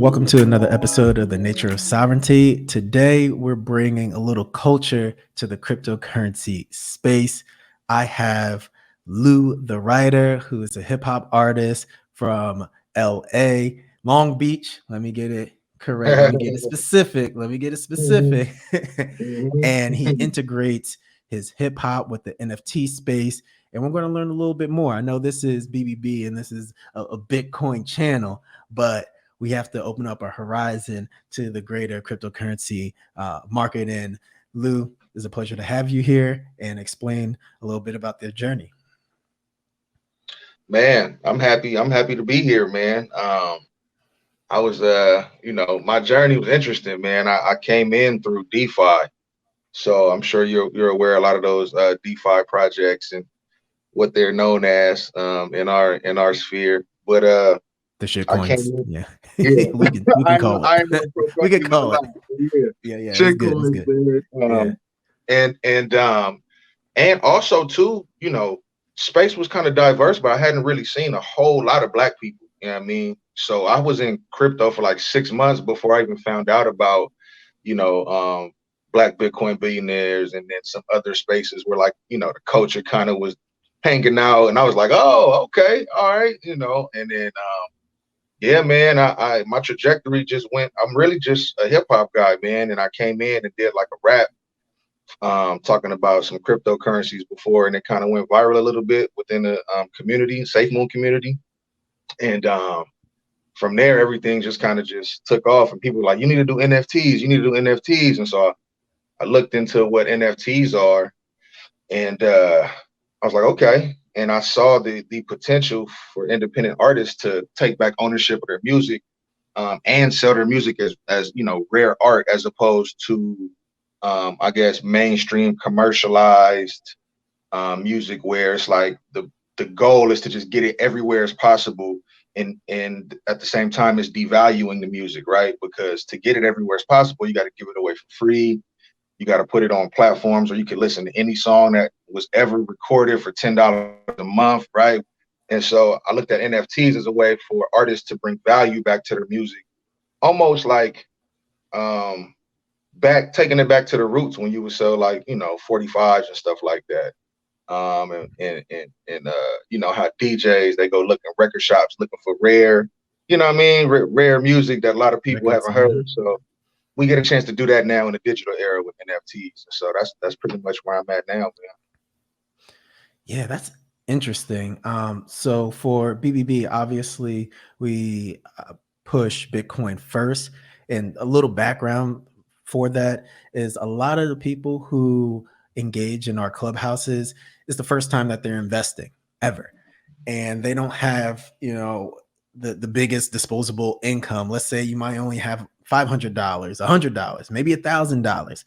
Welcome to another episode of The Nature of Sovereignty. Today, we're bringing a little culture to the cryptocurrency space. I have Lou, the writer, who is a hip hop artist from LA, Long Beach. Let me get it correct. Let me get it specific. And he integrates his hip hop with the NFT space. And we're going to learn a little bit more. I know this is BBB and this is a Bitcoin channel, but we have to open up our horizon to the greater cryptocurrency market. And Lou, it's a pleasure to have you here and explain a little bit about their journey. Man, I'm happy to be here, man. I was, my journey was interesting, man. I came in through DeFi, so I'm sure you're aware of a lot of those DeFi projects and what they're known as in our sphere. But the shit I coins, came in, yeah, yeah. we can call it. We can call it. Yeah, Shit coins, it's good. And also too, space was kind of diverse, but I hadn't really seen a whole lot of Black people. You know what I mean? So I was in crypto for like 6 months before I even found out about, Black Bitcoin billionaires, and then some other spaces where, like, the culture kind of was hanging out, and I was like, oh, okay, all right, and then yeah, man, I my trajectory just went. I'm really just a hip hop guy, man, and I came in and did like a rap talking about some cryptocurrencies before, and it kind of went viral a little bit within the community, Safe Moon community. And from there, everything just kind of just took off, and people were like, you need to do NFTs, you need to do NFTs. And so I looked into what NFTs are, and I was like, okay. And I saw the potential for independent artists to take back ownership of their music and sell their music as rare art, as opposed to I guess mainstream commercialized music, where it's like the goal is to just get it everywhere as possible, and at the same time it's devaluing the music, right? Because to get it everywhere as possible, you got to give it away for free. You got to put it on platforms where you can listen to any song that was ever recorded for $10 a month, right? And so I looked at NFTs as a way for artists to bring value back to their music, almost like taking it back to the roots when you would sell, like, 45s and stuff like that. And how DJs, they go look in record shops looking for rare, rare music that a lot of people haven't heard. So we get a chance to do that now in the digital era with NFTs. So that's pretty much where I'm at now, man. Yeah, that's interesting. So for BBB, obviously we push Bitcoin first, and a little background for that is a lot of the people who engage in our clubhouses, it's the first time that they're investing ever, and they don't have the biggest disposable income. Let's say you might only have $500, $100, maybe $1,000,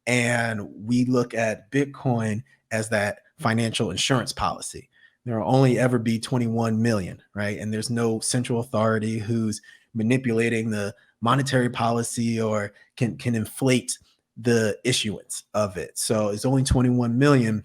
and we look at Bitcoin as that financial insurance policy. There will only ever be 21 million, right? And there's no central authority who's manipulating the monetary policy or can inflate the issuance of it. So it's only 21 million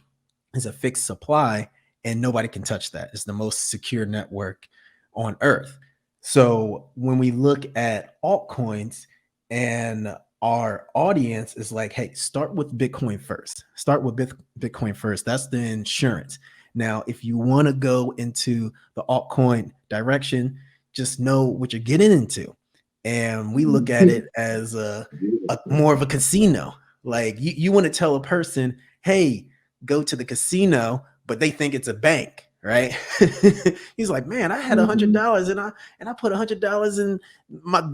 is a fixed supply, and nobody can touch that. It's the most secure network on earth. So when we look at altcoins, and our audience is like, hey, start with Bitcoin first. Start with Bitcoin first. That's the insurance. Now, if you want to go into the altcoin direction, just know what you're getting into. And we look at it as a more of a casino. Like you want to tell a person, hey, go to the casino, but they think it's a bank, right? He's like, man, I had $100 and I put $100 in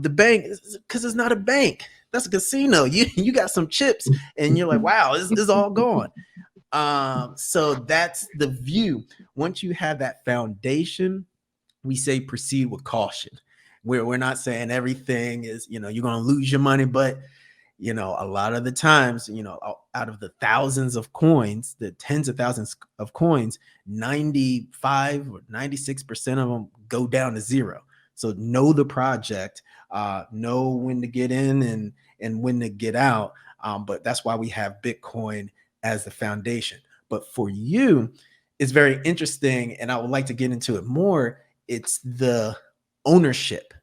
the bank because it's not a bank. That's a casino. You got some chips, and you're like, wow, this is all gone. So that's the view. Once you have that foundation, we say proceed with caution. We're not saying everything is, you're going to lose your money, but a lot of the times, out of the thousands of coins, the tens of thousands of coins, 95 or 96% of them go down to zero. So know the project, know when to get in and when to get out. But that's why we have Bitcoin as the foundation. But for you, it's very interesting, and I would like to get into it more. It's the ownership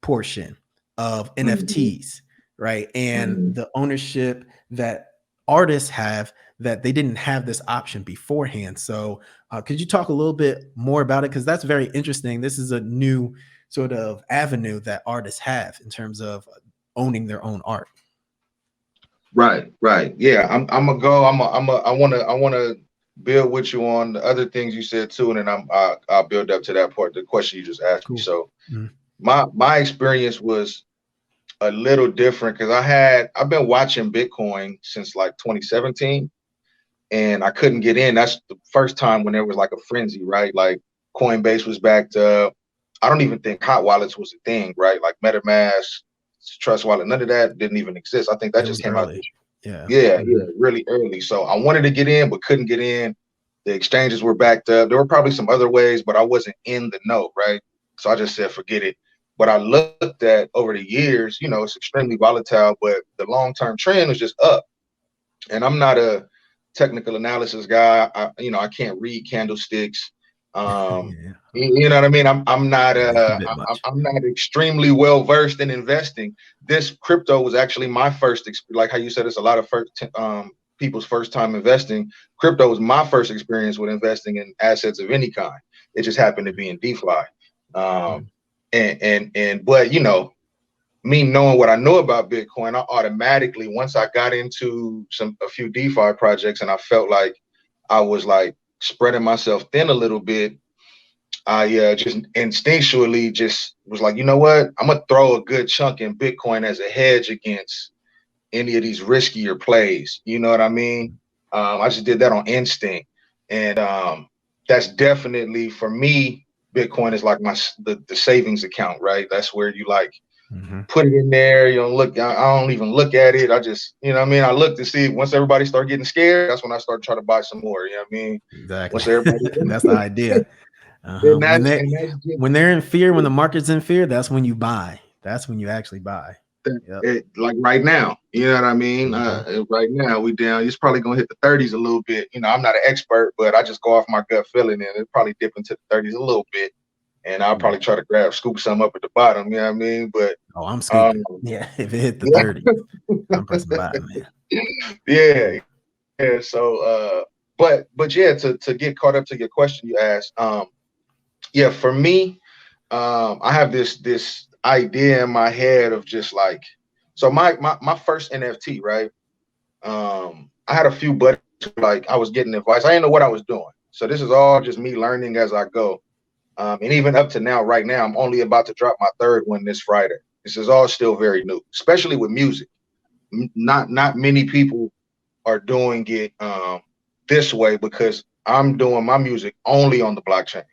portion of Mhm. NFTs, right? And Mhm. the ownership that artists have that they didn't have this option beforehand. So, could you talk a little bit more about it? Because that's very interesting. This is a new sort of avenue that artists have in terms of owning their own art. Right, right. Yeah, I'm gonna go. I wanna build with you on the other things you said too, and then I'll build up to that part, the question you just asked me. Cool. So Mhm. my experience was a little different because I've been watching Bitcoin since like 2017, and I couldn't get in. That's the first time when there was like a frenzy, right? Like Coinbase was backed up. I don't even think hot wallets was a thing, right? Like MetaMask, Trust Wallet, none of that didn't even exist. I think that It just was came out early. this Yeah. yeah, yeah, Mhm. really early. So I wanted to get in, but couldn't get in. The exchanges were backed up. There were probably some other ways, but I wasn't in the know, right? So I just said, forget it. But I looked at over the years, it's extremely volatile, but the long-term trend was just up. And I'm not a technical analysis guy. I can't read candlesticks. Um, Yeah. you know what I mean? I'm not Yeah. It's a bit much. I'm not extremely well versed in investing. This crypto was actually my first, like how you said, it's a lot of people's first time investing. Crypto was my first experience with investing in assets of any kind. It just happened to be in DeFi. Um, Mhm. but me knowing what I know about Bitcoin, I automatically, once I got into a few DeFi projects and I felt like I was like spreading myself thin a little bit, I just instinctually just was like, you know what? I'm gonna throw a good chunk in Bitcoin as a hedge against any of these riskier plays. You know what I mean? I just did that on instinct, and that's definitely for me. Bitcoin is like the savings account, right? That's where you like Mhm. put it in there. You don't look. I don't even look at it. I just, what I mean. I look to see once everybody start getting scared. That's when I start trying to buy some more. You know what I mean? Exactly. Once everybody, That's the idea. Uh-huh. and When that's they and that's just when they're in fear, when the market's in fear, that's when you buy. That's when you actually buy. Yep. it. Like right now, you know what I mean? Mhm. Right now we down. It's probably gonna hit the 30s a little bit. I'm not an expert, but I just go off my gut feeling, and it probably dip into the 30s a little bit. And I'll Mm. probably try to scoop some up at the bottom. You know what I mean? But Oh, I'm scooping. um, Yeah, if it hit the yeah, 30, I'm pressing buy, man. yeah. Yeah, so but yeah, to get caught up to your question you asked, yeah, for me, I have this idea in my head of just like, so my first NFT, right? I had a few buddies like I was getting advice. I didn't know what I was doing. So this is all just me learning as I go. And even up to now, right now, I'm only about to drop my third one this Friday. This is all still very new, especially with music. Not many people are doing it this way because I'm doing my music only on the blockchain.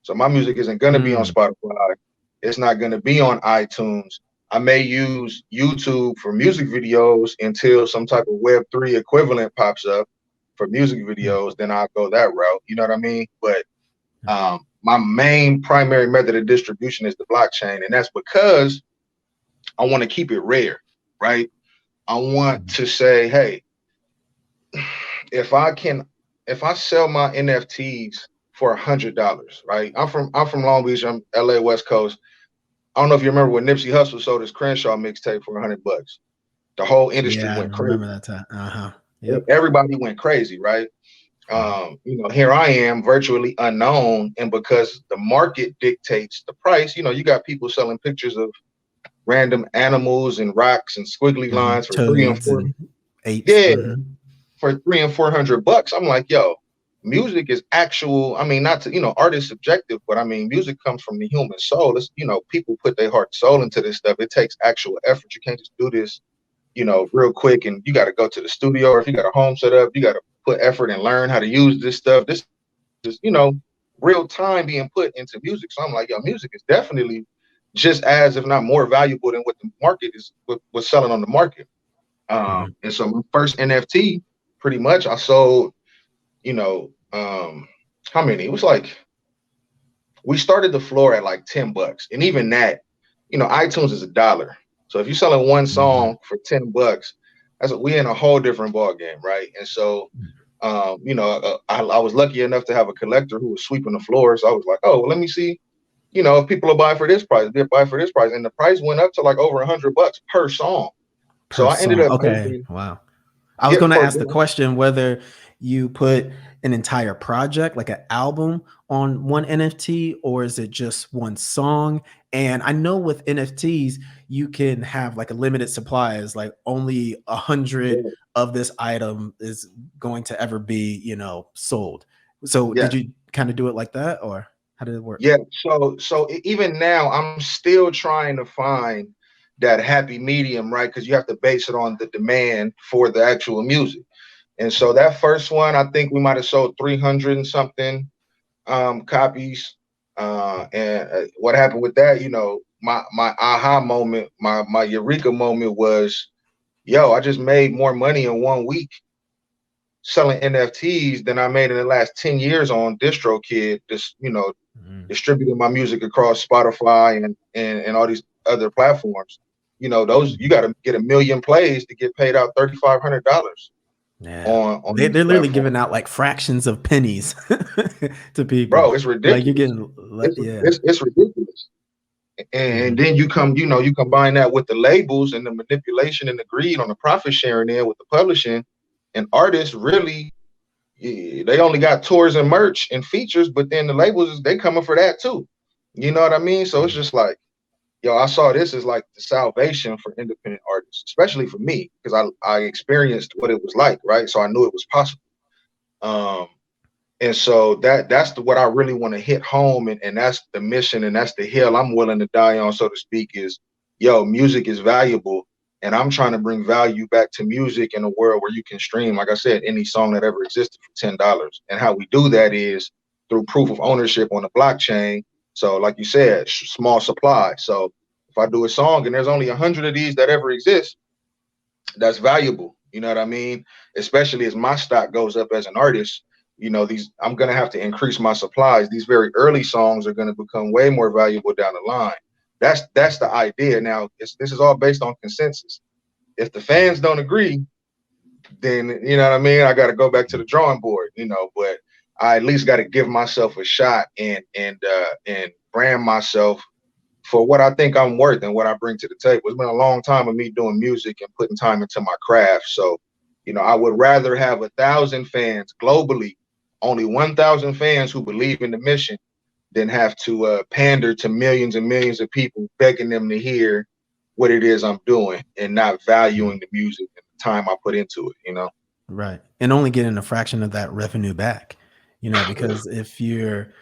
So my music isn't going to be on Mm. Spotify. It's not going to be on iTunes. I may use YouTube for music videos until some type of Web3 equivalent pops up for music Mm. videos. Then I'll go that route. You know what I mean? But my main primary method of distribution is the blockchain. And that's because I want to keep it rare, right? I want Mm. to say, hey, if I can, if I sell my NFTs for $100, right? I'm from Long Beach. I'm LA West Coast. I don't know if you remember when Nipsey Hussle sold his Crenshaw mixtape for $100. The whole industry Yeah, I went crazy. remember that time. Uh-huh. Yep. Everybody went crazy, right? Mhm. Here I am, virtually unknown, and because the market dictates the price, you got people selling pictures of random animals and rocks and squiggly Mhm. lines for three and Toads four. and apes. Yeah, Mhm. for 300 and 400 bucks. I'm like, yo, music is actual. I mean, not to, art is subjective, but I mean, music comes from the human soul. It's, people put their heart and soul into this stuff. It takes actual effort. You can't just do this, real quick. And you got to go to the studio, or if you got a home set up, you got to put effort and learn how to use this stuff. This is, real time being put into music. So I'm like, yo, music is definitely just as, if not more valuable than what the market is, what's selling on the market. Mhm. And so my first NFT, pretty much, I sold, how many? It was like we started the floor at like $10, and even that, iTunes is $1. So if you're selling one Mhm. song for $10, we in a whole different ball game, right? And so, I was lucky enough to have a collector who was sweeping the floor. So I was like, oh, well, let me see, you know, if people are buying for this price, they're buying for this price, and the price went up to like over $100 per song. So Per I ended song. up Okay. making, Wow. I was yeah, going to for ask the question whether you put an entire project, like an album, on one NFT, or is it just one song? And I know with NFTs, you can have like a limited supply, is like only 100 yeah, of this item is going to ever be, sold. So did yeah. you kind of do it like that, or how did it work? Yeah, even now, I'm still trying to find that happy medium, right? Because you have to base it on the demand for the actual music. And so that first one, I think we might have sold 300 and something copies. And what happened with that, you know, my aha moment, my eureka moment was, yo, I just made more money in 1 week selling NFTs than I made in the last 10 years on DistroKid, just, you know, Mhm. distributing my music across Spotify and all these other platforms. You know, those you got to get 1 million plays to get paid out $3,500 Yeah. on They these they're literally platforms. giving out like fractions of pennies to people. Bro, it's Like you're ridiculous. getting, It's yeah. it's, it's ridiculous. And Mhm. then you combine that with the labels and the manipulation and the greed on the profit sharing there with the publishing, and artists really, they only got tours and merch and features, but then the labels, they coming for that too. You know what I mean? So it's Mhm. just like, yo, I saw this as like the salvation for independent artists, especially for me, because I experienced what it was like, right? So I knew it was possible. Um, and so that's what I really want to hit home, and that's the mission, and that's the hill I'm willing to die on, so to speak, is, yo, music is valuable, and I'm trying to bring value back to music in a world where you can stream, like I said, any song that ever existed for $10. And how we do that is through proof of ownership on the blockchain. So like you said, small supply. So if I do a song and there's only 100 of these that ever exist, that's valuable. You know what I mean? Especially as my stock goes up as an artist, you know, these, I'm gonna have to increase my supplies. These very early songs are gonna become way more valuable down the line. That's the idea. Now, this is all based on consensus. If the fans don't agree, then you know what I mean. I got to go back to the drawing board, you know. But I at least got to give myself a shot and brand myself for what I think I'm worth and what I bring to the table. It's been a long time of me doing music and putting time into my craft. So, you know, I would rather have 1,000 fans globally, only 1,000 fans who believe in the mission, than have to pander to millions and millions of people, begging them to hear what it is I'm doing and not Mhm. valuing the music and the time I put into it, you know? Right. And only getting a fraction of that revenue back, because if you're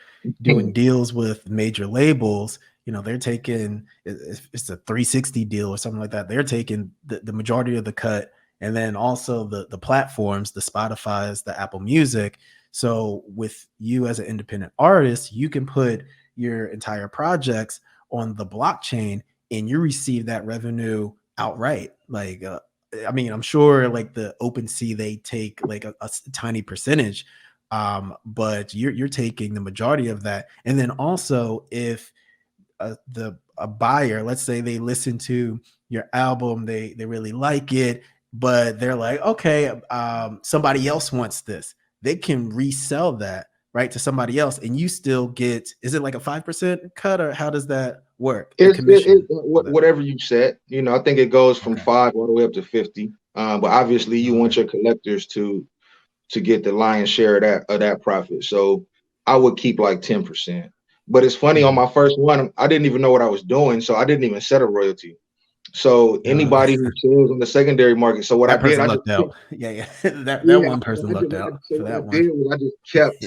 doing deals with major labels, they're taking, if it's a 360 deal or something like that, they're taking the majority of the cut. And then also the platforms, the Spotify's, the Apple Music. So with you as an independent artist, you can put your entire projects on the blockchain and you receive that revenue outright. Like, I mean, I'm sure like the OpenSea, they take like a tiny percentage, but you're taking the majority of that. And then also, if a buyer, let's say they listen to your album, they really like it, but they're like, okay, somebody else wants this, they can resell that right to somebody else, and you still get. Is it like a 5% cut, or how does that work? The commission for that. Whatever you set, you know, I think it goes from Okay. 5 all the way up to 50. But obviously you Okay. want your collectors to get the lion's share of that profit. So I would keep like 10%. But it's funny, on Mhm. my first one, I didn't even know what I was doing, so I didn't even set a royalty. So Uh, anybody who sells on the secondary market, so what I that did, person I just lucked out. Yeah, yeah. that yeah, one person lucked out so for what I that one. did was I just kept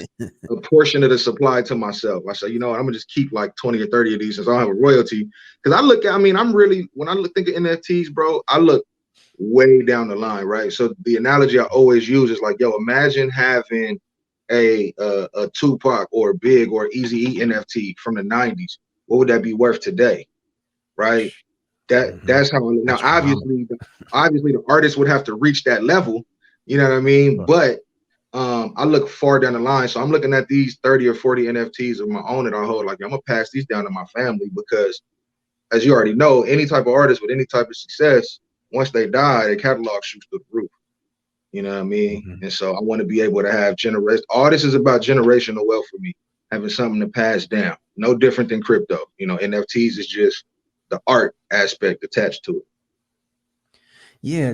a portion of the supply to myself. I said, you know what, I'm gonna just keep like 20 or 30 of these since I don't have a royalty. Because I mean, I'm really, when I think of NFTs, bro, I look way down the line, right? So the analogy I always use is like, yo, imagine having a Tupac or Big or Easy E NFT from the 90s. What would that be worth today, right? Mhm. That's how. Now Astronomical. obviously the artist would have to reach that level, you know what I mean? Sure. But I look far down the line, so I'm looking at these 30 or 40 NFTs of my own that I hold. Like, I'm gonna pass these down to my family, because as you already know, any type of artist with any type of success, once they die, their catalog shoots through the roof. You know what I mean? Mhm. And so I want to be able to have generation. All this is about generational wealth for me. having something to pass down. No different than crypto. You know, NFTs is just the art aspect attached to it. Yeah,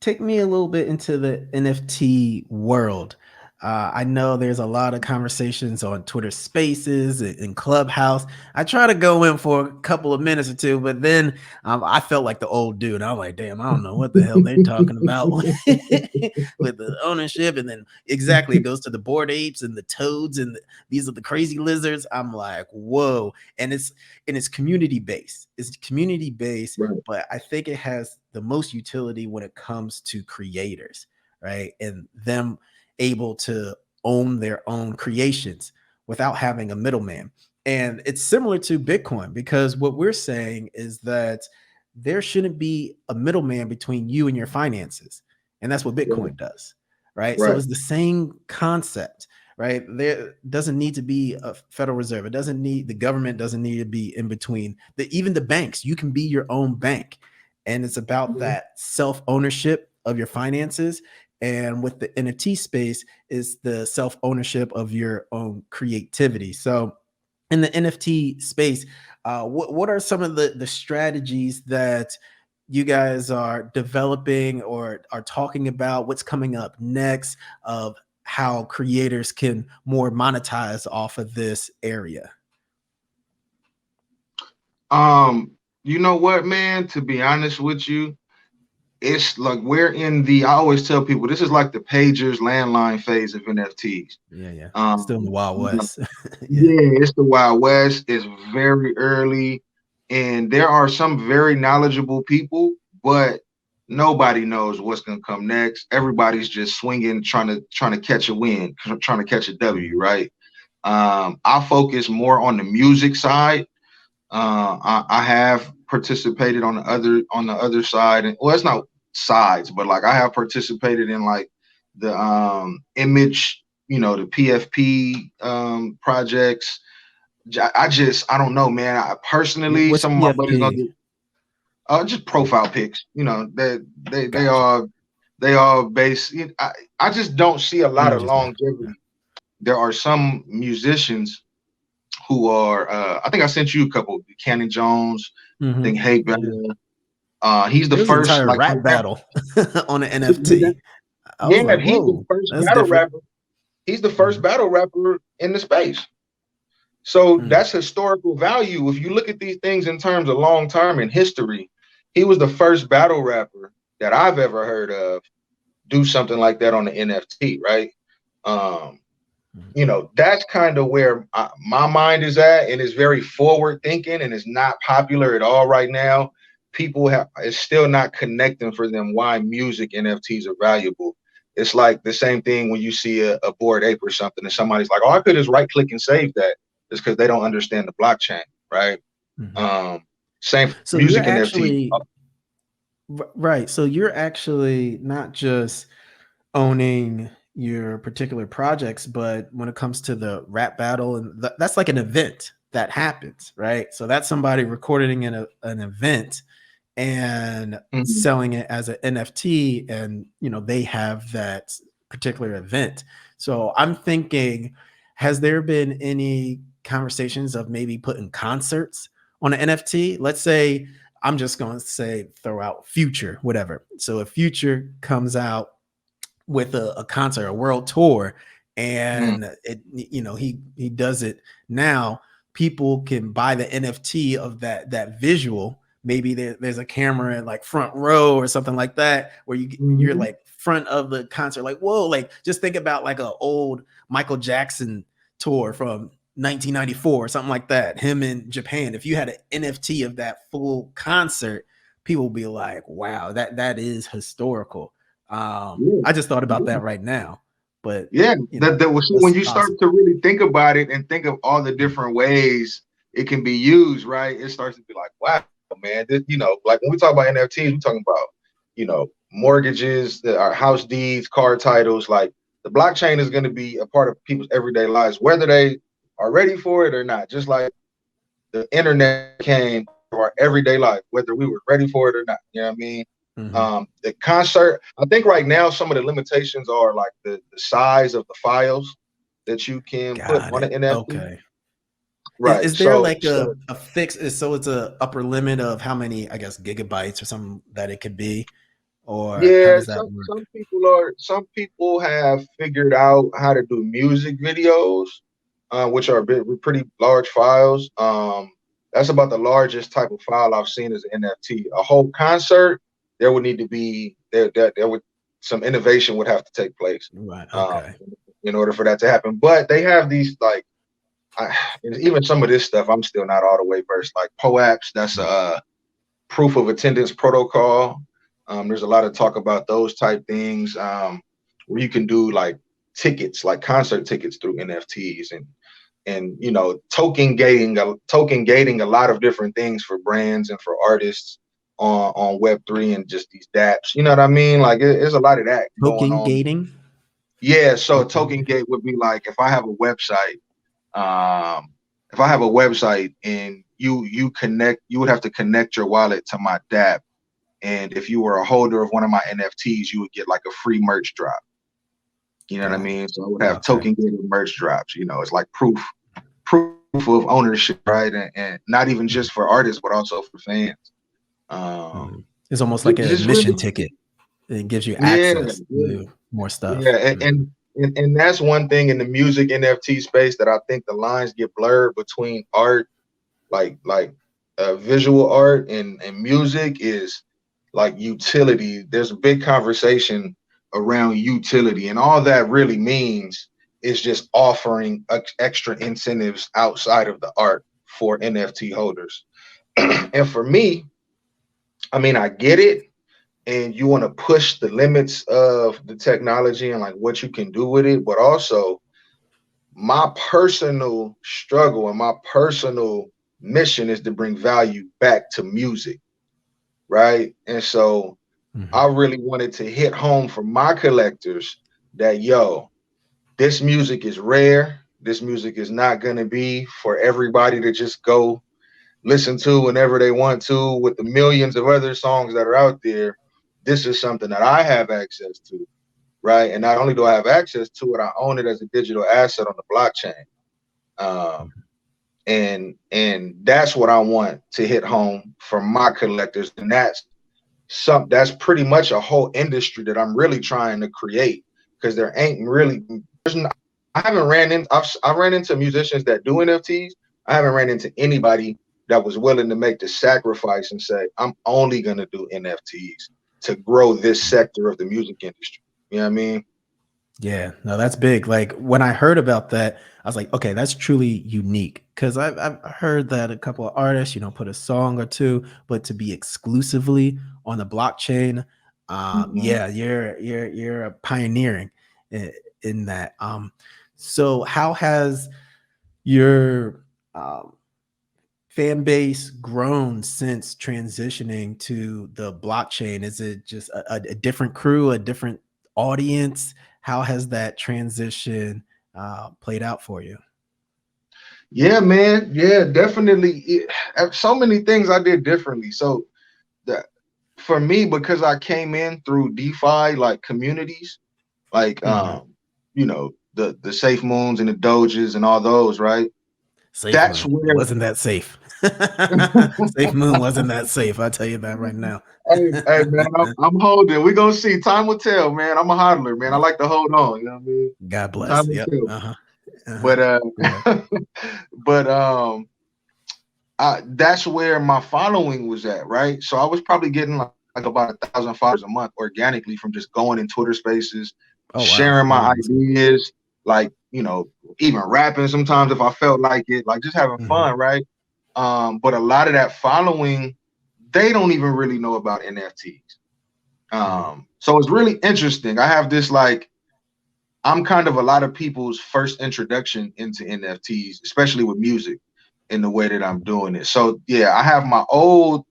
take me a little bit into the NFT world. I know there's a lot of conversations on Twitter Spaces and Clubhouse. I try to go in for a couple of minutes or two, but then I felt like the old dude. I'm like, damn, I don't know what the hell they're talking about with the ownership. And then exactly, it goes to the bored apes and the toads, and these are the crazy lizards. I'm like, whoa. And it's community based. It's community based, Right. but I think it has the most utility when it comes to creators, right? And them able to own their own creations without having a middleman. And it's similar to Bitcoin, because what we're saying is that there shouldn't be a middleman between you and your finances. And that's what Right. Bitcoin does, right? So Right. it's the same concept, right? There doesn't need to be a Federal Reserve. It doesn't need, the government doesn't need to be in between. Even the banks, you can be your own bank. And it's about Mhm. that self ownership of your finances. And with the NFT space, is the self ownership of your own creativity. So in the NFT space, what are some of the strategies that you guys are developing or are talking about? What's coming up next of how creators can more monetize off of this area? Um, you know what, man? To be honest with you, it's like we're in the. I always tell people this is like the pagers landline phase of NFTs. Yeah, yeah. Still in the Um, Wild West. Yeah. yeah, it's the Wild West. It's very early, and there are some very knowledgeable people, but nobody knows what's gonna come next. Everybody's just swinging, trying to catch a win, trying to catch a W, Mhm. right? I focus more on the music side. I have participated on the other side, and well, it's not sides, but like I have participated in like the image, you know, the PFP projects. I don't know, man. I personally, What's some of my buddies don't PFP? do just profile pics. You know, Gotcha. they all base. I just don't see a I lot know what of you're saying. Yeah. longevity. There are some musicians who are I think I sent you a couple. Cannon Jones, I think Hey Yeah. Better. He's the There was an first, entire like, for rap example, battle on an NFT. I was yeah, like, he's the whoa, first that's battle different. rapper. He's the first Mhm. battle rapper in the space. So Mm. that's historical value. If you look at these things in terms of long term in history, he was the first battle rapper that I've ever heard of do something like that on the NFT, right? Um, Mhm. you know, that's kind of where my mind is at, and it's very forward thinking, and it's not popular at all right now. People have it's still not connecting for them why music NFTs are valuable. It's like the same thing when you see a bored ape or something, and somebody's like, "Oh, I could just right click and save that." It's because they don't understand the blockchain, right? Mhm. Um, Same for So you're music NFTs. actually right. So you're actually not just owning your particular projects, but when it comes to the rap battle, and that's like an event that happens, right? So that's somebody recording in an event and Mhm. selling it as an NFT, and they have that particular event. So I'm thinking, has there been any conversations of maybe putting concerts on an NFT? Let's say, I'm just going to say, throw out Future, whatever. So if Future comes out with a concert, a world tour, Mhm. and he does it now, people can buy the NFT of that visual. Maybe there's a camera in like front row or something like that, where you're Mhm. like front of the concert, like, whoa, like just think about like a old Michael Jackson tour from 1994 or something like that, him in Japan. If you had an NFT of that full concert, people will be like, wow, that is historical. Yeah. I just thought about that right now, but Yeah, that was when that's you start possible. to really think about it and think of all the Mhm. different ways it can be used, right? It starts to be like, wow, man, like when we talk about NFTs, we're talking about, mortgages, our house deeds, car titles. Like the blockchain is going to be a part of people's everyday lives, whether they are ready for it or not. Just like the internet came to our everyday life, whether we were ready for it or not. You know what I mean? Mhm. The concert, I think right now some of the limitations are like the size of the files. that you can put Got on it. an NFT. Okay. Right. Is there like So a fix? So it's a upper limit of how many, I guess, gigabytes or something that it could be, or how yeah, does that work? some people have figured out how to do music videos, which are pretty large files. That's about the largest type of file I've seen as an NFT. A whole concert, there would need to be there would some innovation would have to take place, Right. um, Okay. in order for that to happen. But they have these like and even some of this stuff I'm still not all the way versed. Like POAPs, that's a proof of attendance protocol. There's a lot of talk about those type things, where you can do like tickets, like concert tickets through NFTs, and token gating a lot of different things for brands and for artists on Web3 and just these dApps. You know what I mean? Like there's a lot of that going Token on. gating. Yeah, so Token token gating. gate would be like um, if I have a website and you would have to connect your wallet to my dApp, and if you were a holder of one of my NFTs, you would get like a free merch drop. You know what I Oh, mean? So I would have okay. token gated merch drops. It's like proof of ownership, right? And not even Mhm. just for artists, but also for fans. Mhm. Um, It's almost like an just admission really, ticket. It gives you yeah, access yeah, to more stuff. yeah. Mm. And that's one thing in the music NFT space that I think the lines get blurred between art, like visual art and music, is like utility. There's a big conversation around utility, and all that really means is just offering extra incentives outside of the art for NFT holders. And for me, I mean, I get it, and you want to push the limits of the technology and like what you can do with it, but also my personal struggle and my personal mission is to bring value back to music, right? And so Mhm. I really wanted to hit home for my collectors that, yo, this music is rare. This music is not going to be for everybody to just go listen to whenever they want to with the millions of other songs that are out there. This is something that I have access to, right? And not only do I have access to it, I own it as a digital asset on the blockchain. Um, and that's what I want to hit home for my collectors. And that's pretty much a whole industry that I'm really trying to create, because there ain't really I haven't I ran into musicians that do NFTs. I haven't ran into anybody that was willing to make the sacrifice and say, I'm only gonna do NFTs to grow this sector of the music industry. You know what I mean? Yeah, no, that's big. Like when I heard about that, I was like, okay, that's truly unique. Because I've heard that a couple of artists, put a song or two, but to be exclusively on the blockchain, Mhm. yeah, you're pioneering in that. So how has your fan base grown since transitioning to the blockchain? Is it just a different crew, a different audience? How has that transition played out for you? Yeah, man. Yeah, definitely. So many things I did differently. So that for me, because I came in through DeFi like communities, like Mhm. the Safe Moons and the Doges and all those, right? Safe That's Moon. It where wasn't that safe. Safe Moon wasn't that safe. I'll tell you that right now. hey man, I'm holding. We gonna see. Time will tell, man. I'm a hodler, man. I like to hold on. You know what I mean? God Time bless. will Yep. tell. Uh-huh. Uh-huh. But Yeah. but that's where my following was at, right? So I was probably getting like about 1,000 followers a month organically from just going in Twitter Spaces, Oh wow. sharing my Yeah, that's good. ideas, like even rapping sometimes if I felt like it, like just having Mhm. fun, right? But a lot of that following, they don't even really know about NFTs. Mhm. So it's really interesting. I have this like I'm kind of a lot of people's first introduction into NFTs, especially with music, in the way that I'm doing it. So yeah, I have my old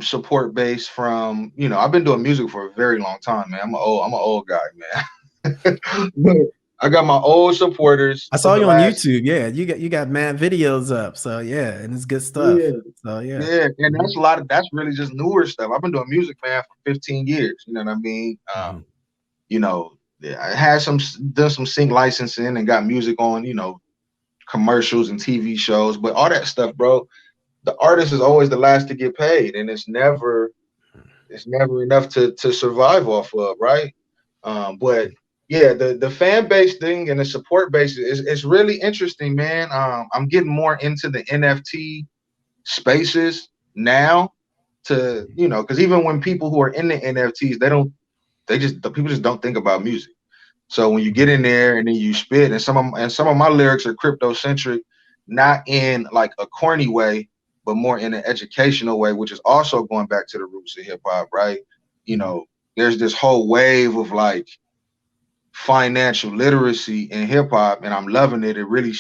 support base from, I've been doing music for a very long time, man. I'm an old guy, man. I got my old supporters I from saw the you on last. YouTube. Yeah, you got mad videos up. So yeah, and it's good stuff. Yeah, So yeah. yeah, and Mhm. that's really just newer stuff. I've been doing music, man, for 15 years. You know what I mean? Mhm. You know, Yeah, I had some done some sync licensing and got music on, commercials and TV shows, but all that stuff, bro. The artist is always the last to get paid, and it's never enough to survive off of, right? But yeah, the fan base thing and the support base is really interesting, man. I'm getting more into the NFT spaces now to, because even when people who are in the NFTs, the people just don't think about music. So when you get in there and then you spit, and some of my lyrics are crypto centric, not in like a corny way, but more in an educational way, which is also going back to the roots of hip hop, right? You Mhm. know, there's this whole wave of like financial literacy in hip hop, and I'm loving it. It really,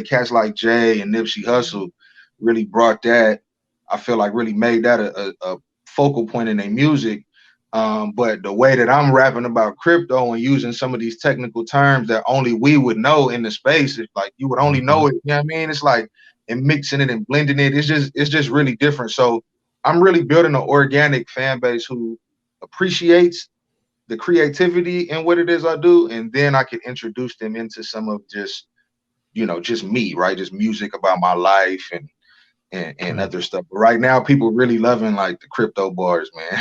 cats like Jay and Nipsey Hussle really brought that. I feel like really made that a focal point in their music. But the way that I'm rapping about crypto and using some of these technical terms that only we would know in the space, it's like you would only know Mhm. it. You know what I mean? It's like and mixing it and blending it. It's just really different. So I'm really building an organic fan base who appreciates the creativity in what it is I do, and then I could introduce them into some of just me, right? Just music about my life and Mm. other stuff. But right now, people really loving like the crypto bars, man.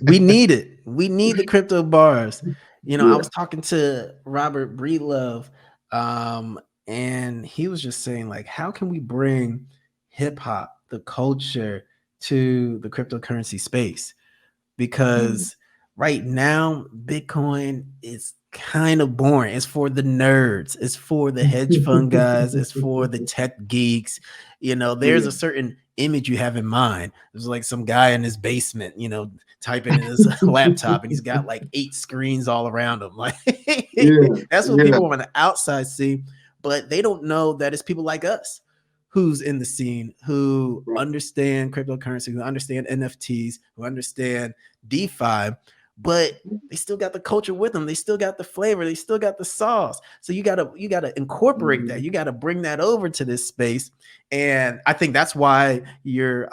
We need it. We need the crypto bars. I Yeah. was talking to Robert Breedlove, um, and he was just saying, like, how can we bring hip hop, the culture, to the cryptocurrency space? Mhm. Because right now Bitcoin is kind of boring. It's for the nerds, it's for the hedge fund guys, it's for the tech geeks. There's Yeah. a certain image you have in mind. There's like some guy in his basement, typing in his laptop, and he's got like 8 screens all around him. Like Yeah. that's what Yeah. people on the outside see, but they don't know that it's people like us who's in the scene, who Right. understand cryptocurrency, who understand NFTs, who understand DeFi, but they still got the culture with them. They still got the flavor. They still got the sauce. So you gotta incorporate that. Mhm. You gotta bring that over to this space. And I think that's why your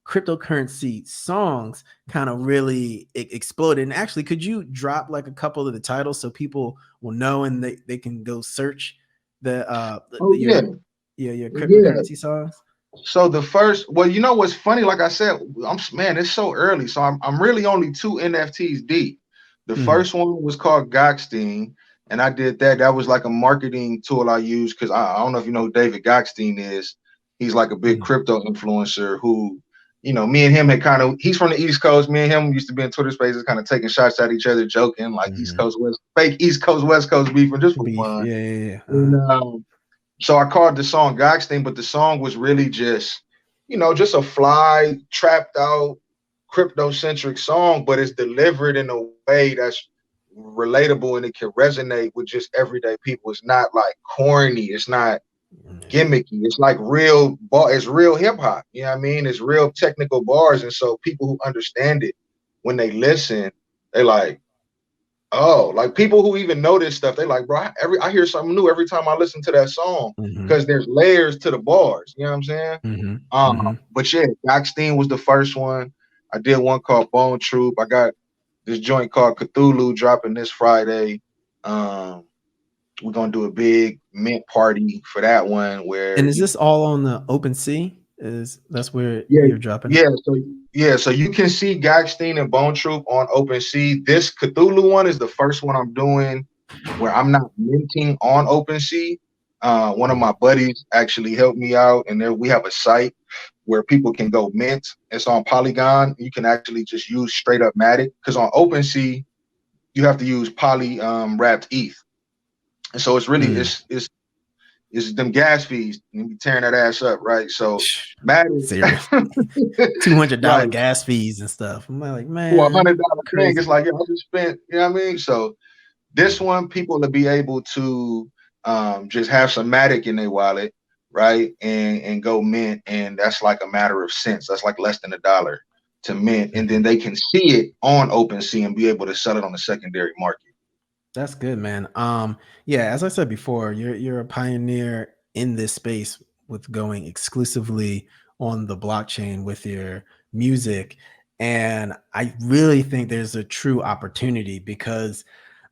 cryptocurrency songs kind of really exploded. And actually, could you drop like a couple of the titles so people will know and they can go search Oh yeah. your Yeah. cryptocurrency songs? So well, what's funny? Like I said, man, it's so early, so I'm really only two NFTs deep. The Mhm. first one was called Gockstein, and I did that. That was like a marketing tool I used because I don't know if you know who David Gockstein is. He's like a big Mhm. crypto influencer who, me and him had he's from the East Coast. Me and him used to be in Twitter spaces, kind of taking shots at each other, joking like East Mhm. Coast West, fake East Coast West Coast beefing just for Beef. fun. Yeah, yeah, yeah. And so I called the song Goxting, but the song was really just a fly, trapped out, crypto centric song, but it's delivered in a way that's relatable and it can resonate with just everyday people. It's not like corny, it's not Yeah. gimmicky. It's like it's real hip hop. You know what I mean? It's real technical bars. And so people who understand it when they listen, they like, oh, like people who even know this stuff, they like, bro, I hear something new every time I listen to that song Mhm. because there's layers to the bars. You know what I'm saying? Mhm. Um, Mhm. but yeah, Gockstein was the first one. I did one called Bone Troop. I got this joint called Cthulhu dropping this Friday. Um, we're gonna do a big mint party for that one where And is this all on the open sea? Is that's where yeah, you're dropping it? so you can see Gockstein and Bone Troop on OpenSea. This Cthulhu one is the first one I'm doing where I'm not minting on OpenSea. One of Mhm. my buddies actually helped me out, and there we have a site where people can go mint. It's on Polygon. You can actually just use straight up Matic because on OpenSea you have to use poly wrapped ETH, and so it's really Mm. it's them gas fees and be tearing that ass up, right? So Matic, Seriously. $200 right? gas fees and stuff. I'm like, For a man, $100 thing, it's crazy. like, I just spent, you know what I mean? So this Mm. one, people will be able to just have some Matic in their wallet, right? And go mint. And that's like a matter of cents. That's like less than $1 to mint. And then Mhm. they can see it on OpenSea and be able to sell it on the secondary market. That's good, man. Yeah, as I said before, you're a pioneer in this space with going exclusively on the blockchain with your music. And I really think there's a true opportunity because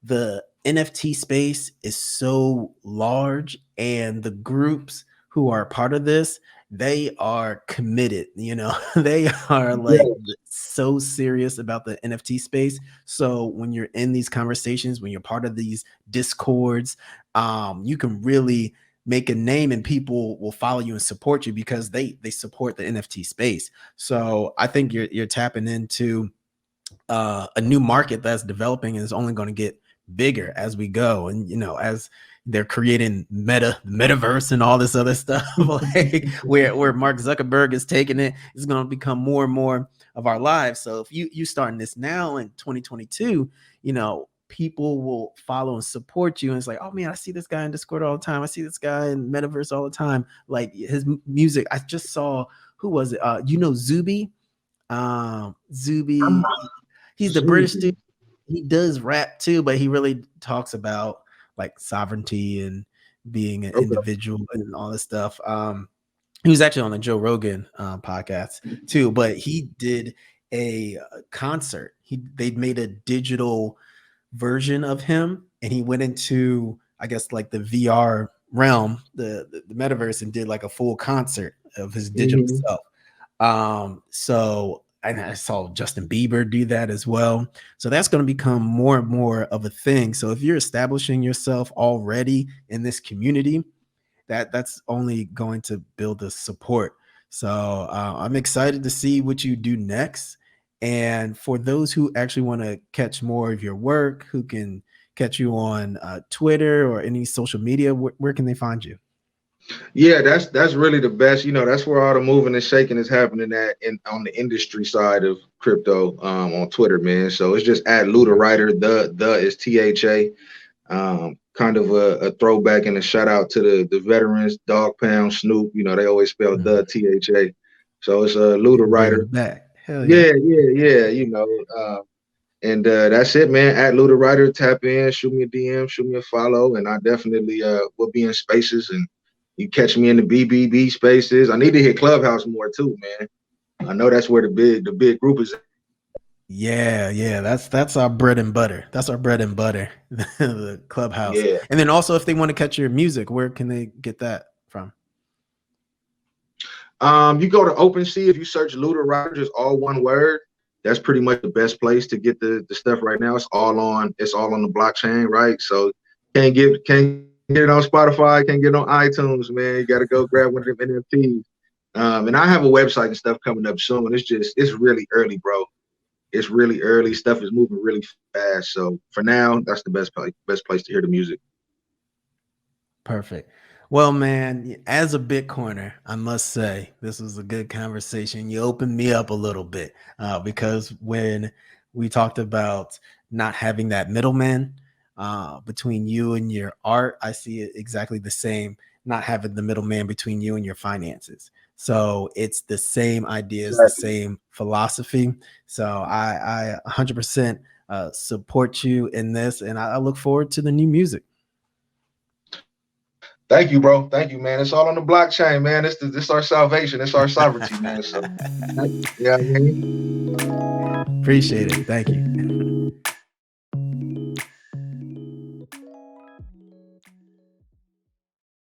the NFT space is so large, and the groups who are part of this, they are committed, they are like Yeah. so serious about the NFT space. So when you're in these conversations, when you're part of these discords, you can really make a name, and people will follow you and support you because they support the NFT space. So I think you're tapping into a new market that's developing and is only going to get bigger as we go. And as they're creating metaverse and all this other stuff, like where Mark Zuckerberg is taking it, is going to become more and more of our lives. So if you starting this now in 2022, people will follow and support you. And it's like, oh man, I see this guy in Discord all the time. I see this guy in metaverse all the time. Like his music. I just saw, who was it? Zuby. Zuby, he's the British dude. Zuby. He does rap too, but he really talks about like sovereignty and being an Okay. individual and all this stuff. He was actually on the Joe Rogan podcast too, but he did a concert. They made a digital version of him, and he went into, I guess, like the VR realm, the metaverse, and did like a full concert of his digital Mhm. self. So and I saw Justin Bieber do that as well. So that's going to become more and more of a thing. So if you're establishing yourself already in this community, that's only going to build the support. So I'm excited to see what you do next. And for those who actually want to catch more of your work, who can catch you on Twitter or any social media, where can they find you? Yeah, that's really the best. That's where all the moving and shaking is happening at in on the industry side of crypto, on Twitter, man. So it's just at Luda Writer. The is THA. Kind of a throwback and a shout out to the veterans, Dog Pound, Snoop. They always spell the Mhm. THA. So it's a Luda Bringing Writer. it back. Hell yeah. Yeah, yeah, yeah. And that's it, man. At Luda Writer, tap in, shoot me a DM, shoot me a follow, and I definitely will be in spaces, and you catch me in the BBB spaces. I need to hit Clubhouse more too, man. I know that's where the big group is. Yeah, yeah, that's our bread and butter. That's our bread and butter, the Clubhouse. Yeah. And then also, if they want to catch your music, where can they get that from? You go to OpenSea, if you search Luda Writer, just all one word. That's pretty much the best place to get the stuff right now. It's all on the blockchain, right? So can't get it on Spotify, can't get it on iTunes, man. You gotta go grab one of them NFTs. And I have a website and stuff coming up soon. It's really early, bro. It's really early. Stuff is moving really fast. So for now, that's the best place to hear the music. Perfect. Well, man, as a Bitcoiner, I must say this was a good conversation. You opened me up a little bit because when we talked about not having that middleman between you and your art, I see it exactly the same. Not having the middleman between you and your finances. So it's the same ideas, the Exactly. same philosophy. So I 100% support you in this, and I look forward to the new music. Thank you, bro. Thank you, man. It's all on the blockchain, man. This our salvation. It's our sovereignty, man. So, yeah, I mean. Appreciate it. Thank you.